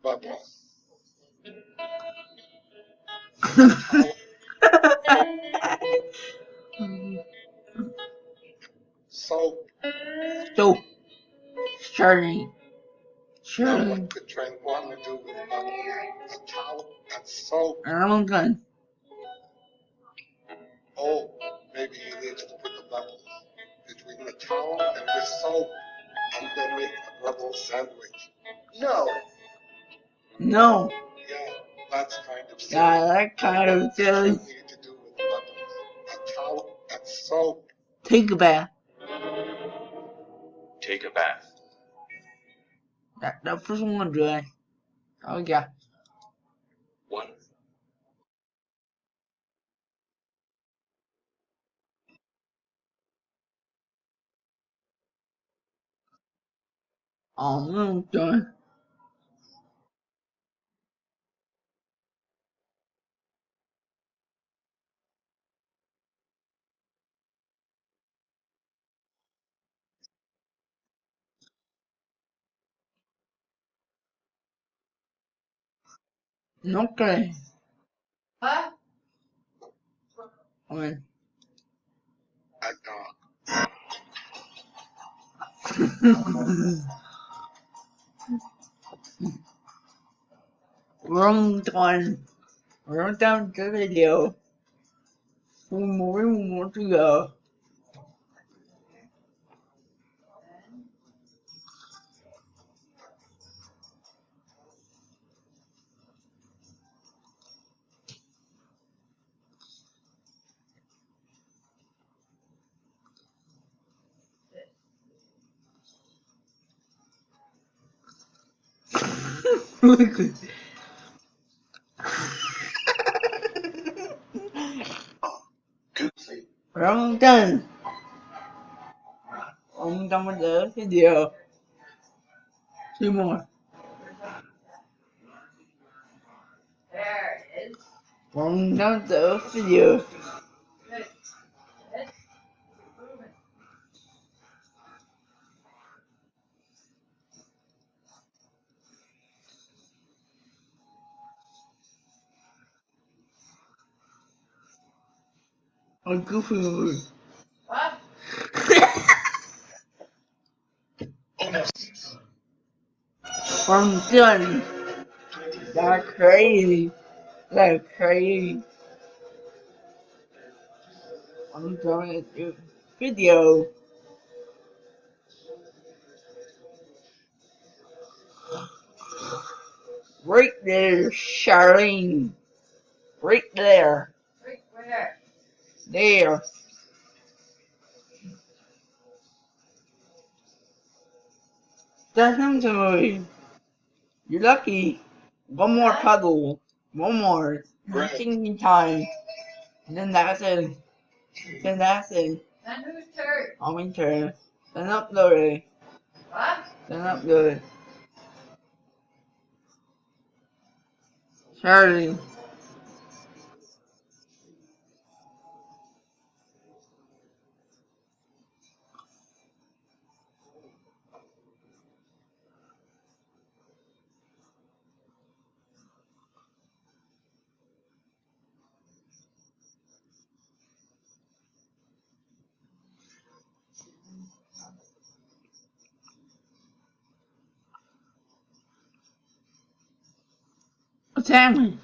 bubbles. Soap. Soap. Charlie. Now what could Trent want to do with bubbles? A towel and soap. I'm done. Oh, maybe he needs to put the bubbles between the towel and the soap and then make a bubble sandwich. No. No. Yeah, that's kind of silly. Yeah, that kind of silly. What do you need to do with bubbles? A towel and soap. Take a bath. Take a bath. That first one dry. Oh yeah. 1. I'm done. Okay. What? Okay. A dog. We're done. We're done the video. One more to go. Look at Goosey. we're done. I'm done with the video. 2 more. There it is. I'm done with the video. Good. Good. Moving. I'm goofy. What? I'm done. That's crazy. That's crazy. I'm done with the video. Right there, Charlene. Right there. Right where? There. That's him to me. You're lucky. One more puzzle. One more. Right. Singing time. And then that's it. Then that's it. Then whose turn? I'm in turn. Then upload it. What? Then upload it. Charlie. What's happening?